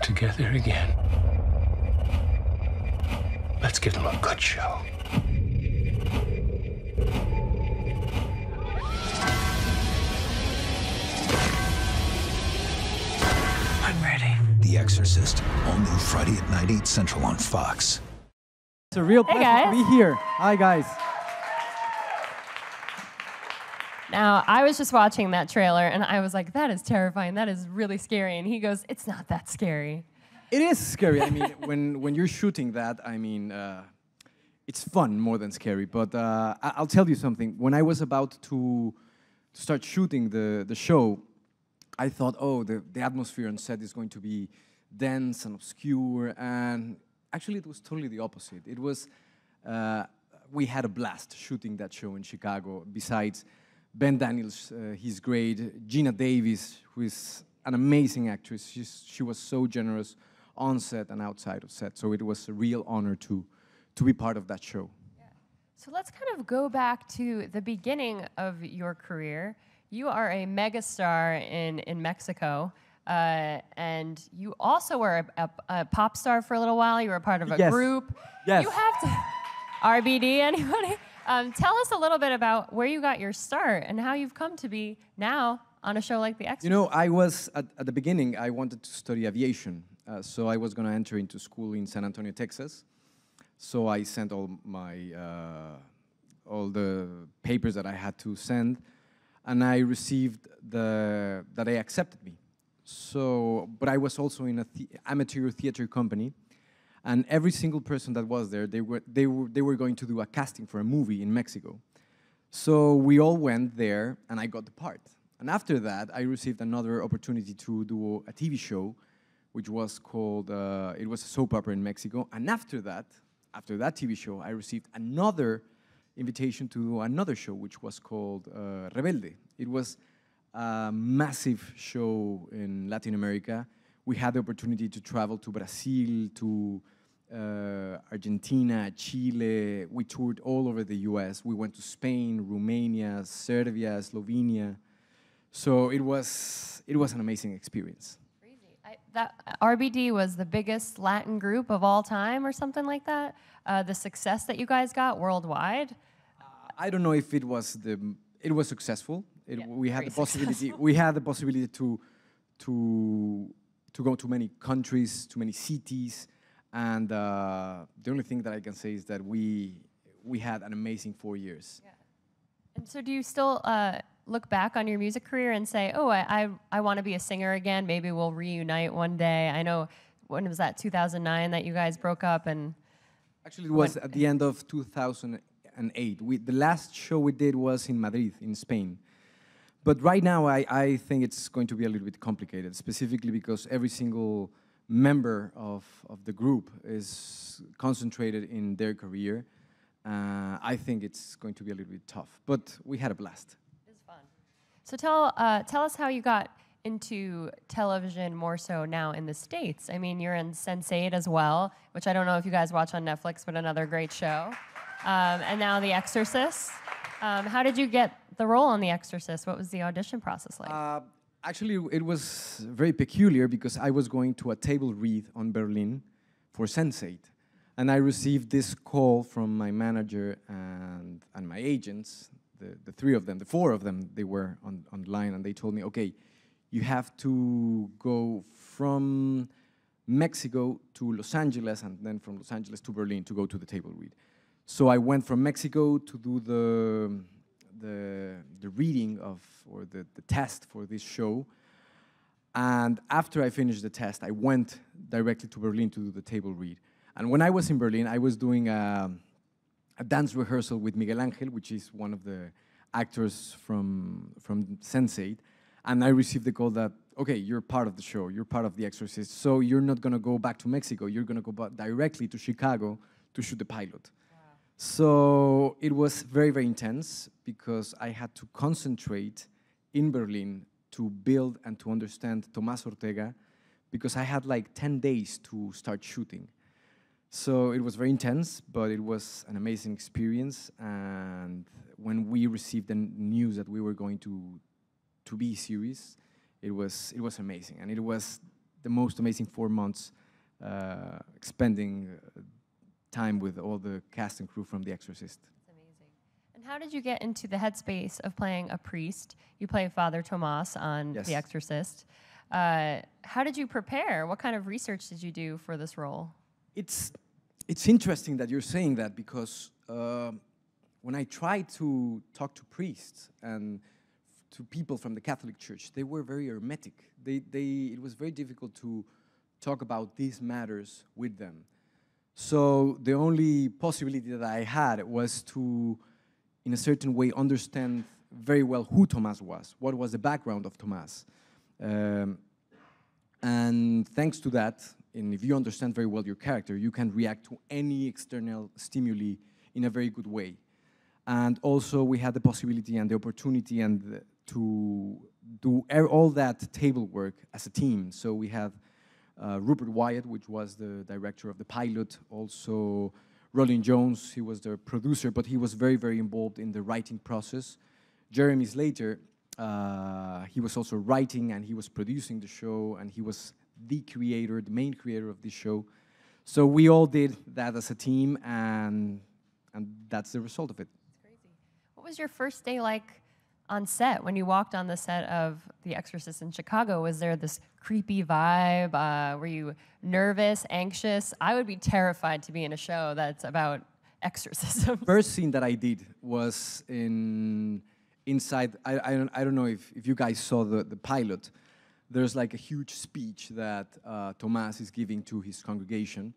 Together again. Let's give them a good show. I'm ready. The Exorcist, all new Friday at night, 8 Central on Fox. It's a real pleasure to be here. Hi, guys. Now, I was just watching that trailer, and I was like, that is terrifying. That is really scary. And he goes, it's not that scary. It is scary. I mean, when you're shooting that, I mean, it's fun more than scary. But I'll tell you something. When I was about to start shooting the show, I thought, oh, the atmosphere on set is going to be dense and obscure. And actually, it was totally the opposite. It was, we had a blast shooting that show in Chicago. Besides Ben Daniels, he's great. Gina Davis, who is an amazing actress. She was so generous on set and outside of set. So it was a real honor to be part of that show. Yeah. So let's kind of go back to the beginning of your career. You are a megastar in Mexico, and you also were a pop star for a little while. You were a part of a group. Yes. You have to, RBD, anybody? Tell us a little bit about where you got your start and how you've come to be now on a show like The Exorcist. You know, I was, at the beginning, I wanted to study aviation. So I was going to enter into school in San Antonio, Texas. So I sent all the papers that I had to send, and I received that they accepted me. So, but I was also in an amateur theater company, and every single person that was there, they were going to do a casting for a movie in Mexico. So we all went there, and I got the part. And after that, I received another opportunity to do a TV show, which was called, it was a soap opera in Mexico. And after that TV show, I received another invitation to do another show, which was called Rebelde. It was a massive show in Latin America. We had the opportunity to travel to Brazil, to Argentina, Chile. We toured all over the US. We went to Spain, Romania, Serbia, Slovenia. So it was an amazing experience. That RBD was the biggest Latin group of all time or something like that? The success that you guys got worldwide? I don't know if it was successful. We had the possibility. Successful. We had the possibility to go to many countries, to many cities, and the only thing that I can say is that we had an amazing 4 years. Yeah. And so, do you still look back on your music career and say, oh, I want to be a singer again, maybe we'll reunite one day? I know, when was that, 2009 that you guys broke up? And actually, it was at the end of 2008. The last show we did was in Madrid, in Spain. But right now, I think it's going to be a little bit complicated, specifically because every single member of the group is concentrated in their career. I think it's going to be a little bit tough, but we had a blast. So tell us how you got into television more so now in the States. I mean, you're in Sense8 as well, which I don't know if you guys watch on Netflix, but another great show. And now The Exorcist. How did you get the role on The Exorcist? What was the audition process like? Actually, it was very peculiar because I was going to a table read on Berlin for Sense8. And I received this call from my manager and my agents. The three of them, the four of them, they were online, and they told me, okay, you have to go from Mexico to Los Angeles, and then from Los Angeles to Berlin to go to the table read. So I went from Mexico to do the reading or the test for this show, and after I finished the test, I went directly to Berlin to do the table read. And when I was in Berlin, I was doing a dance rehearsal with Miguel Ángel, which is one of the actors from Sense8, and I received the call that, okay, you're part of the show, you're part of The Exorcist, so you're not going to go back to Mexico, you're going to go directly to Chicago to shoot the pilot. Wow. So it was very, very intense because I had to concentrate in Berlin to build and to understand Tomas Ortega, because I had like 10 days to start shooting. So it was very intense, but it was an amazing experience. And when we received the news that we were going to be serious, it was amazing. And it was the most amazing 4 months spending time with all the cast and crew from The Exorcist. That's amazing. And how did you get into the headspace of playing a priest? You play Father Tomas on Yes. The Exorcist. How did you prepare? What kind of research did you do for this role? It's interesting that you're saying that, because when I tried to talk to priests and to people from the Catholic Church, they were very hermetic. It was very difficult to talk about these matters with them. So the only possibility that I had was to, in a certain way, understand very well who Tomas was, what was the background of Tomas. And thanks to that, and if you understand very well your character, you can react to any external stimuli in a very good way. And also we had the possibility and the opportunity to do all that table work as a team. So we had Rupert Wyatt, which was the director of the pilot, also Rollin Jones, he was the producer, but he was very, very involved in the writing process. Jeremy Slater, he was also writing and he was producing the show, and he was the creator, the main creator of this show. So we all did that as a team, and that's the result of it. It's crazy. What was your first day like on set when you walked on the set of The Exorcist in Chicago? Was there this creepy vibe? Were you nervous, anxious? I would be terrified to be in a show that's about exorcism. First scene that I did was inside. I don't know if you guys saw the pilot. There's like a huge speech that Tomas is giving to his congregation.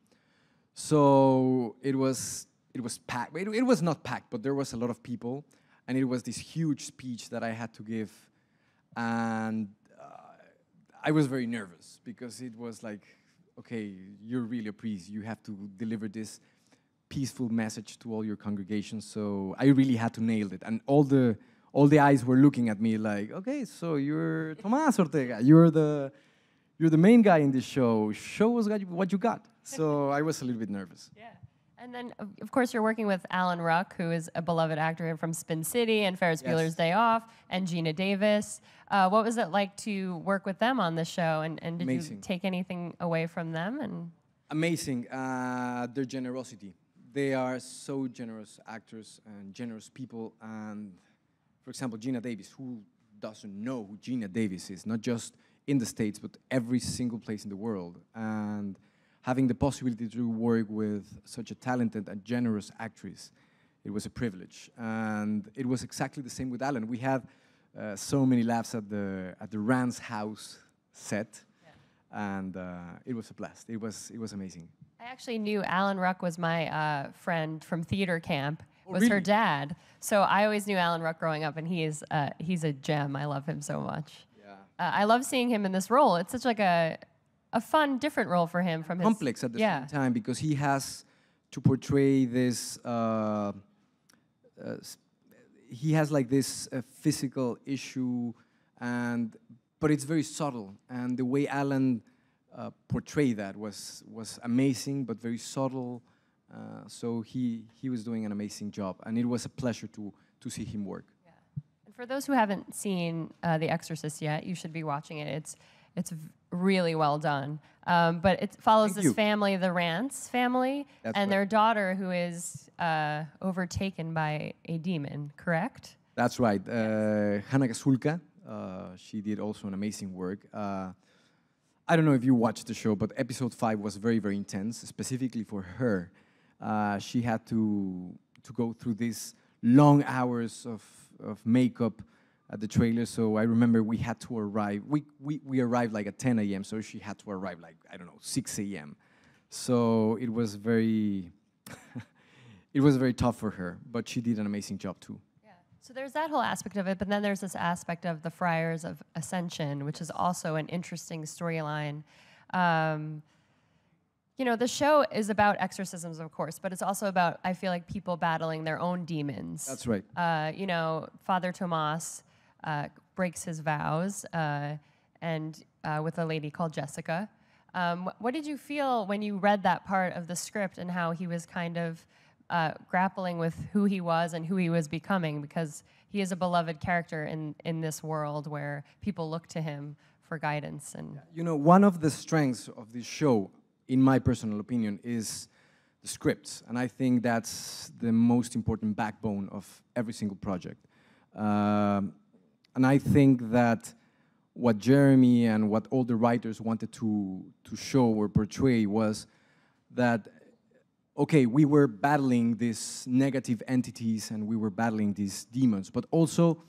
So it was packed. It was not packed, but there was a lot of people, and it was this huge speech that I had to give, and I was very nervous because it was like, okay, you're really a priest. You have to deliver this peaceful message to all your congregations. So I really had to nail it, and all the eyes were looking at me like, okay, so you're Tomas Ortega. You're the main guy in this show. Show us what you got. So I was a little bit nervous. Yeah. And then, of course, you're working with Alan Ruck, who is a beloved actor from Spin City and Ferris Bueller's Day Off, and Gina Davis. What was it like to work with them on the show? And did Amazing. you take anything away from them? And Amazing. Their generosity. They are so generous actors and generous people. And for example, Gina Davis, who doesn't know who Gina Davis is, not just in the States, but every single place in the world. And having the possibility to work with such a talented and generous actress, it was a privilege. And it was exactly the same with Alan. We had so many laughs at the Rand's house set, and it was a blast. It was amazing. I actually knew Alan Ruck was my friend from theater camp. Was really? her dad. So I always knew Alan Ruck growing up, and he's a gem. I love him so much. Yeah. I love seeing him in this role. It's such like a fun, different role for him from his complex at the same time, because he has to portray this. He has like this physical issue, but it's very subtle. And the way Alan portrayed that was amazing, but very subtle. So he was doing an amazing job, and it was a pleasure to see him work. Yeah. And for those who haven't seen The Exorcist yet, you should be watching it. It's really well done. But it follows this family, the Rance family, and their daughter who is overtaken by a demon, correct? That's right. Hannah Gasulka, she did also an amazing work. I don't know if you watched the show, but episode 5 was very, very intense, specifically for her. She had to go through these long hours of makeup at the trailer, so I remember we had to arrive. We arrived like at 10 a.m., so she had to arrive like, I don't know, 6 a.m. So it was very, it was very tough for her, but she did an amazing job too. Yeah. So there's that whole aspect of it, but then there's this aspect of the Friars of Ascension, which is also an interesting storyline. You know, the show is about exorcisms, of course, but it's also about, I feel like, people battling their own demons. That's right. You know, Father Tomas breaks his vows and with a lady called Jessica. What did you feel when you read that part of the script and how he was kind of grappling with who he was and who he was becoming? Because he is a beloved character in this world where people look to him for guidance. And You know, one of the strengths of this show, in my personal opinion, is the scripts. And I think that's the most important backbone of every single project. And I think that what Jeremy and what all the writers wanted to show or portray was that, okay, we were battling these negative entities and we were battling these demons, but also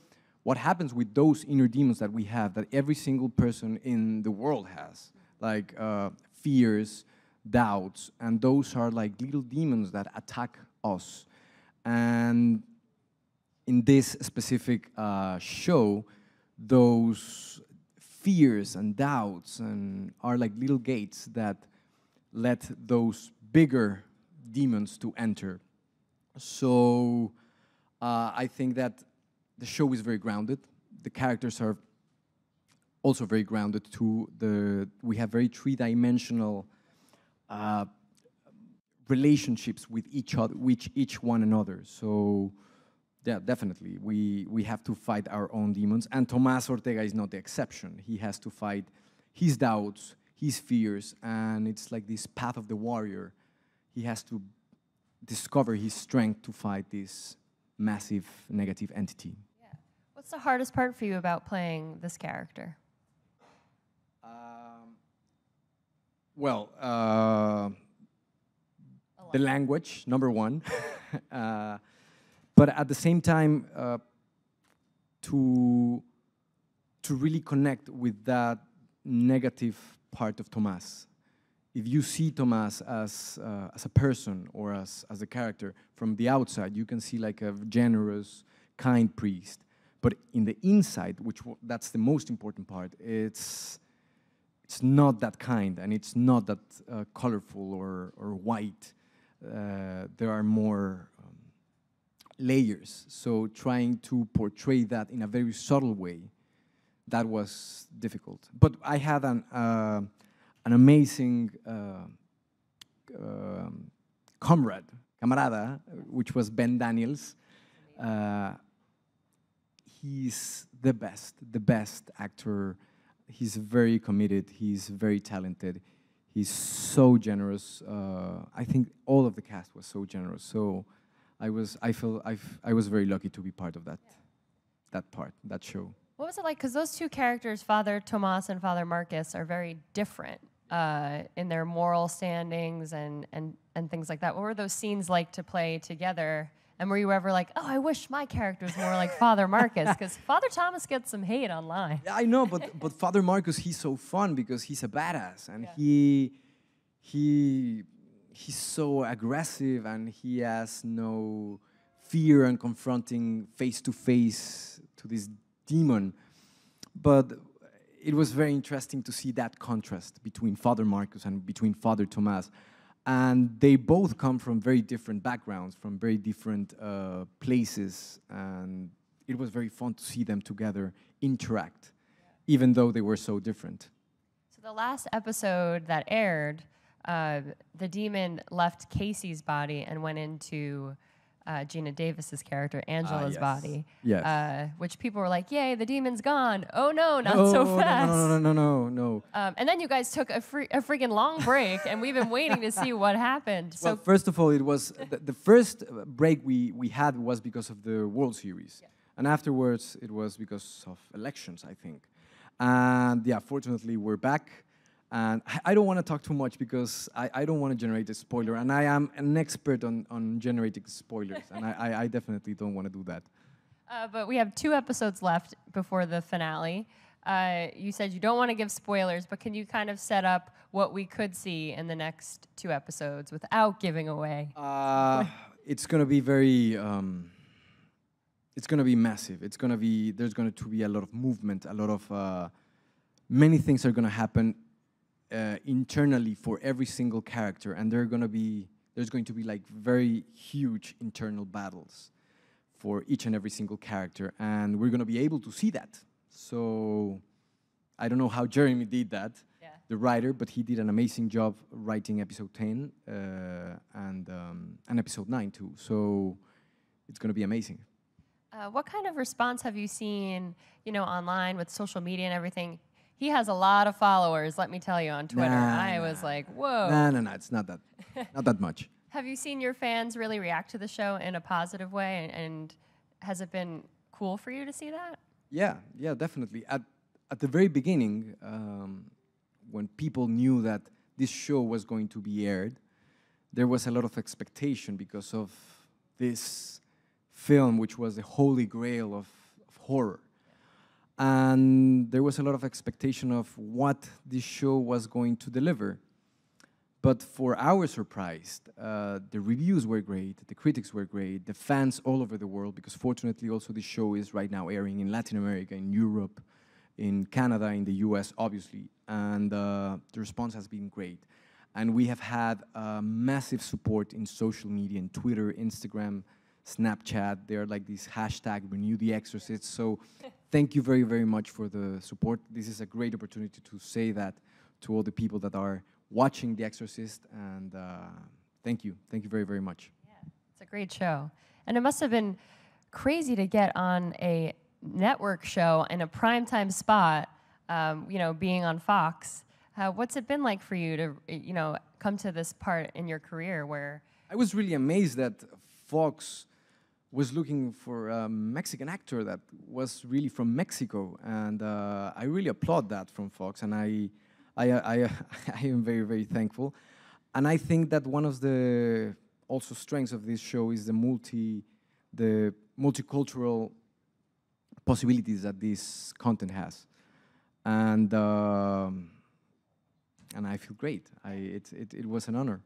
what happens with those inner demons that we have, that every single person in the world has, like fears, doubts, and those are like little demons that attack us. And in this specific show, those fears and doubts are like little gates that let those bigger demons to enter. So I think that the show is very grounded. The characters are also very grounded too. We have very three-dimensional relationships with each other, with each one another. So yeah, definitely, we have to fight our own demons, and Tomas Ortega is not the exception. He has to fight his doubts, his fears, and it's like this path of the warrior. He has to discover his strength to fight this massive negative entity. yeah. What's the hardest part for you about playing this character? Well, the language, number one. But at the same time, to really connect with that negative part of Tomas. If you see Tomas as a person or as a character from the outside, you can see like a generous, kind priest. But in the inside, that's the most important part, it's not that kind, and it's not that colorful or white. There are more layers. So trying to portray that in a very subtle way, that was difficult. But I had an amazing camarada, which was Ben Daniels. He's the best actor. He's very committed. He's very talented. He's so generous. I think all of the cast was so generous. So I was very lucky to be part of that show. What was it like? Because those two characters, Father Tomas and Father Marcus, are very different in their moral standings and things like that. What were those scenes like to play together? And were you ever like, oh, I wish my character was more like Father Marcus? Because Father Thomas gets some hate online. Yeah, I know, but Father Marcus, he's so fun because he's a badass, and he's so aggressive, and he has no fear and confronting face to this demon. But it was very interesting to see that contrast between Father Marcus and between Father Tomas. And they both come from very different backgrounds, from very different places, and it was very fun to see them together interact, even though they were so different. So the last episode that aired, the demon left Casey's body and went into Gina Davis's character, Angela's yes. body. Yes. Which people were like, yay, the demon's gone. Oh no, not so fast. No. And then you guys took a freaking long break, and we've been waiting to see what happened. Well, So first of all, it was the first break we had was because of the World Series. Yeah. And afterwards, it was because of elections, I think. And yeah, fortunately, we're back. And I don't want to talk too much because I don't want to generate a spoiler. And I am an expert on generating spoilers. And I definitely don't want to do that. but we have 2 episodes left before the finale. You said you don't want to give spoilers, but can you kind of set up what we could see in the next 2 episodes without giving away? It's going to be very... it's going to be massive. There's going to be a lot of movement, a lot of... many things are going to happen internally for every single character, and there's going to be like very huge internal battles for each and every single character, and we're going to be able to see that. So I don't know how Jeremy did that, the writer, but he did an amazing job writing episode 10 and episode 9 too. So it's going to be amazing. What kind of response have you seen, online with social media and everything? He has a lot of followers, let me tell you, on Twitter. I was like, whoa. No, it's not that, not that much. Have you seen your fans really react to the show in a positive way, and has it been cool for you to see that? Yeah, definitely. At the very beginning, when people knew that this show was going to be aired, there was a lot of expectation because of this film, which was the holy grail of horror. And there was a lot of expectation of what this show was going to deliver. But for our surprise, the reviews were great, the critics were great, the fans all over the world, because fortunately also this show is right now airing in Latin America, in Europe, in Canada, in the US, obviously. And the response has been great. And we have had massive support in social media, in Twitter, Instagram, Snapchat. They're like this hashtag, Renew the Exorcist. So thank you very, very much for the support. This is a great opportunity to say that to all the people that are watching The Exorcist. And thank you very, very much. Yeah, it's a great show. And it must have been crazy to get on a network show in a primetime spot, you know, being on Fox. What's it been like for you to, you know, come to this part in your career where... I was really amazed that Fox was looking for a Mexican actor that was really from Mexico, and I really applaud that from Fox, and I am very, very thankful. And I think that one of the also strengths of this show is the multicultural possibilities that this content has, and I feel great. It was an honor.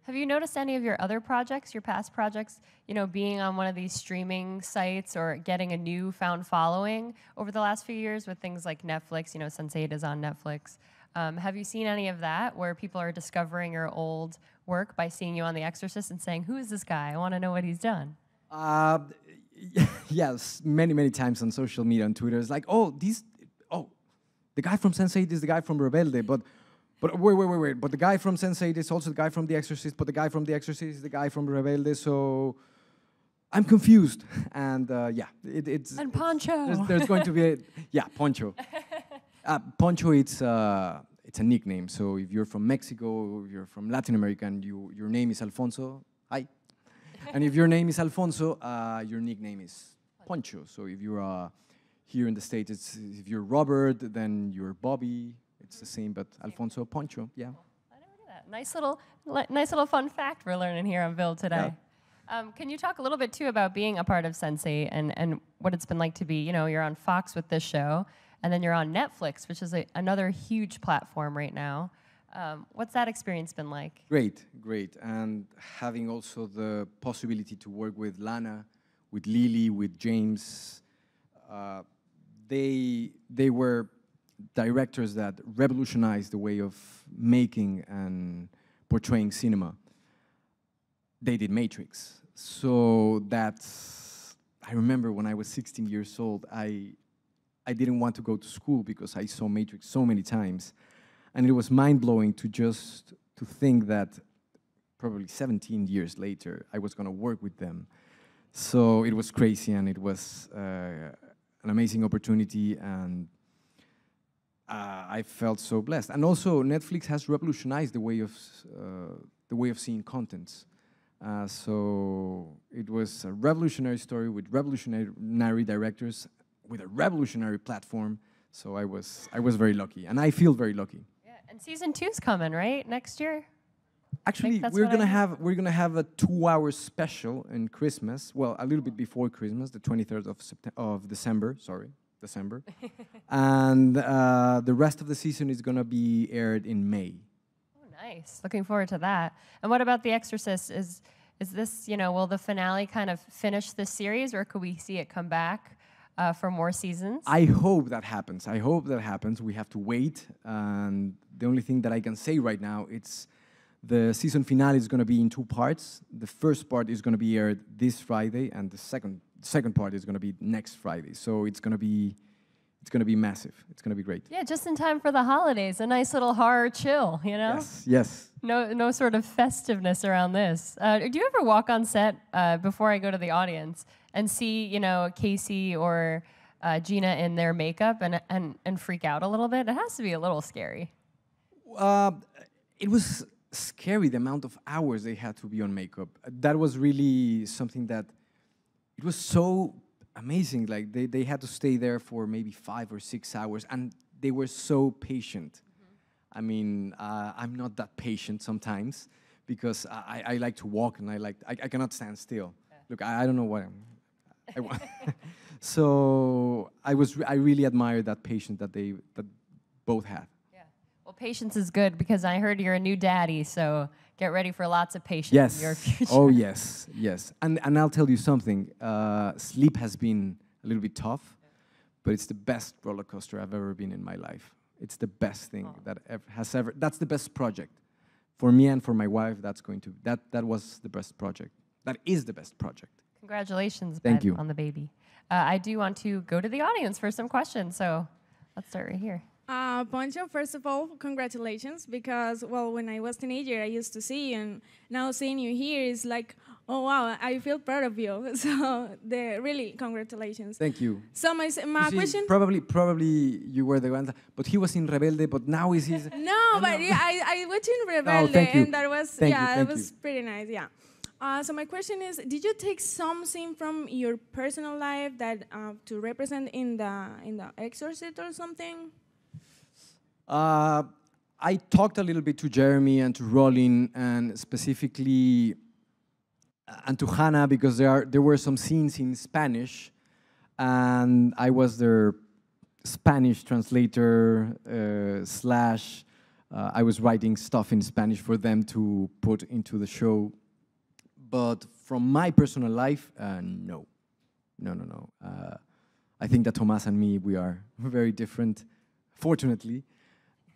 Have you noticed any of your other projects, your past projects, you know, being on one of these streaming sites or getting a newfound following over the last few years with things like Netflix? You know, Sense8 is on Netflix. Have you seen any of that where people are discovering your old work by seeing you on The Exorcist and saying, who is this guy? I want to know what he's done. Yes, many times on social media, on Twitter. It's like, the guy from Sense8 is the guy from Rebelde, but wait. But the guy from Sense8 is also the guy from The Exorcist, but the guy from The Exorcist is the guy from Rebelde, so I'm confused. And yeah, it's... And Poncho. There's going to be Poncho. Poncho, it's a nickname, so if you're from Mexico, if you're from Latin America, and your name is Alfonso, hi. And if your name is Alfonso, your nickname is Poncho. So if you're here in the States, if you're Robert, then you're Bobby. It's the same, but Alfonso, Poncho, yeah. I never knew that. Nice little fun fact we're learning here on Build today. Yeah. Can you talk a little bit, too, about being a part of Sense8 and what it's been like to be, you know, you're on Fox with this show, and then you're on Netflix, which is another huge platform right now. What's that experience been like? Great. And having also the possibility to work with Lana, with Lily, with James, they were directors that revolutionized the way of making and portraying cinema. They did Matrix. So that's, I remember when I was 16 years old, I didn't want to go to school because I saw Matrix so many times. And it was mind-blowing to think that probably 17 years later, I was going to work with them. So it was crazy, and it was an amazing opportunity, and I felt so blessed. And also, Netflix has revolutionized the way of seeing contents. So it was a revolutionary story with revolutionary directors, with a revolutionary platform. So I was very lucky, and I feel very lucky. Yeah, and season 2's coming, right, next year? Actually, we're gonna have a 2-hour special in Christmas. Well, a little bit before Christmas, the 23rd of December. Sorry, December. And the rest of the season is gonna be aired in May. Oh, nice! Looking forward to that. And what about The Exorcist? Is this, you know, will the finale kind of finish this series, or could we see it come back for more seasons? I hope that happens. We have to wait. And the only thing that I can say right now, it's the season finale is going to be in 2 parts. The first part is going to be aired this Friday, and the second part is going to be next Friday. So it's going to be massive. It's going to be great. Yeah, just in time for the holidays. A nice little horror chill, you know? Yes. No sort of festiveness around this. Do you ever walk on set before I go to the audience and see, you know, Casey or Gina in their makeup and freak out a little bit? It has to be a little scary. It was scary, the amount of hours they had to be on makeup. That was really something that, it was so amazing. Like, they had to stay there for maybe 5 or 6 hours, and they were so patient. I mean, I'm not that patient sometimes, because I like to walk, and I cannot stand still. Yeah. Look, I don't know what I want. So I really admired that patience that that both had. Yeah. Well, patience is good, because I heard you're a new daddy, so get ready for lots of patience in your future. Oh, yes, yes. And I'll tell you something. Sleep has been a little bit tough, but it's the best roller coaster I've ever been in my life. It's the best thing that has ever. That's the best project for me and for my wife. That was the best project. That is the best project. Congratulations, Thank Ben, you. on the baby. I do want to go to the audience for some questions, so let's start right here. Poncho, first of all, congratulations, because, well, when I was a teenager, I used to see, and now seeing you here is like, oh, wow, I feel proud of you. So, really, congratulations. Thank you. So, my question... Probably you were the one, but he was in Rebelde, but now he's... No, but I watched in Rebelde, and that was, that was pretty nice, yeah. So my question is, did you take something from your personal life that to represent in the Exorcist or something? I talked a little bit to Jeremy and to Rolin, and specifically and to Hannah, because there were some scenes in Spanish, and I was their Spanish translator / I was writing stuff in Spanish for them to put into the show. But from my personal life, no. I think that Tomas and me, we are very different, fortunately.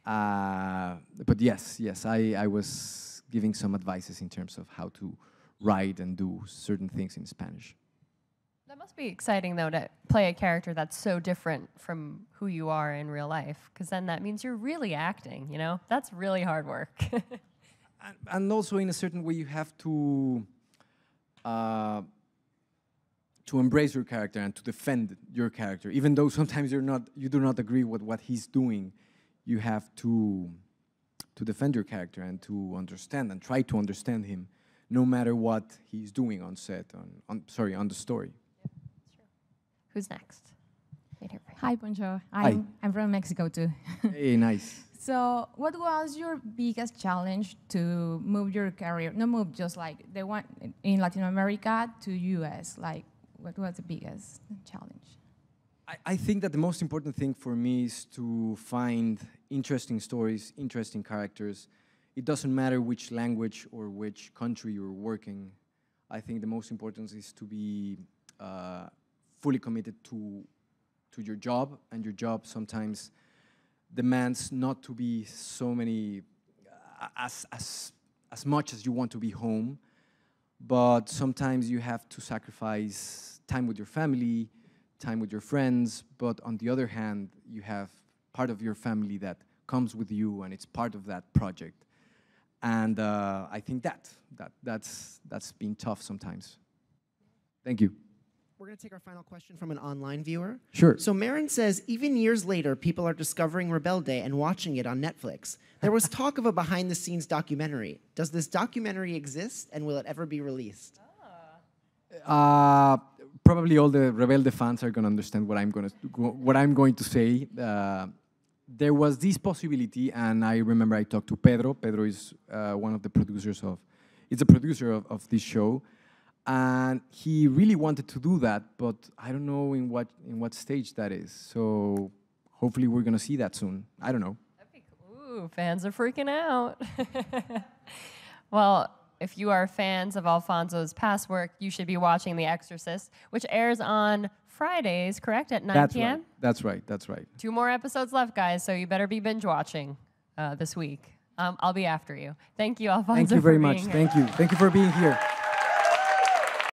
But yes, I was giving some advices in terms of how to write and do certain things in Spanish. That must be exciting, though, to play a character that's so different from who you are in real life, because then that means you're really acting, you know? That's really hard work. and also, in a certain way, you have to embrace your character and to defend your character, even though sometimes you do not agree with what he's doing. You have to defend your character and to understand and try to understand him, no matter what he's doing on set, on the story. Yeah, that's true. Who's next? Right here. Hi, Poncho. Hi. I'm from Mexico too. Hey, nice. So, what was your biggest challenge to move your career? No, move, just like the one in Latin America to US. Like, what was the biggest challenge? I think that the most important thing for me is to find interesting stories, interesting characters. It doesn't matter which language or which country you're working. I think the most important is to be fully committed to your job, and your job sometimes demands not to be so many, as much as you want to be home, but sometimes you have to sacrifice time with your family, time with your friends, but on the other hand, you have part of your family that comes with you, and it's part of that project. And I think that's been tough sometimes. Thank you. We're going to take our final question from an online viewer. Sure. So Marin says, even years later, people are discovering Rebelde and watching it on Netflix. There was talk of a behind-the-scenes documentary. Does this documentary exist, and will it ever be released? Probably all the Rebelde fans are going to understand what I'm going to say. There was this possibility, and I remember I talked to Pedro. Pedro is one of the producers it's a producer of this show. And he really wanted to do that, but I don't know in what stage that is. So hopefully we're going to see that soon. I don't know. That'd be cool. Ooh, fans are freaking out. Well, if you are fans of Alfonso's past work, you should be watching The Exorcist, which airs on Fridays, correct, at 9 p.m.? That's right. 2 more episodes left, guys, so you better be binge watching this week. I'll be after you. Thank you, Alfonso. Thank you very much. Thank you. Thank you for being here.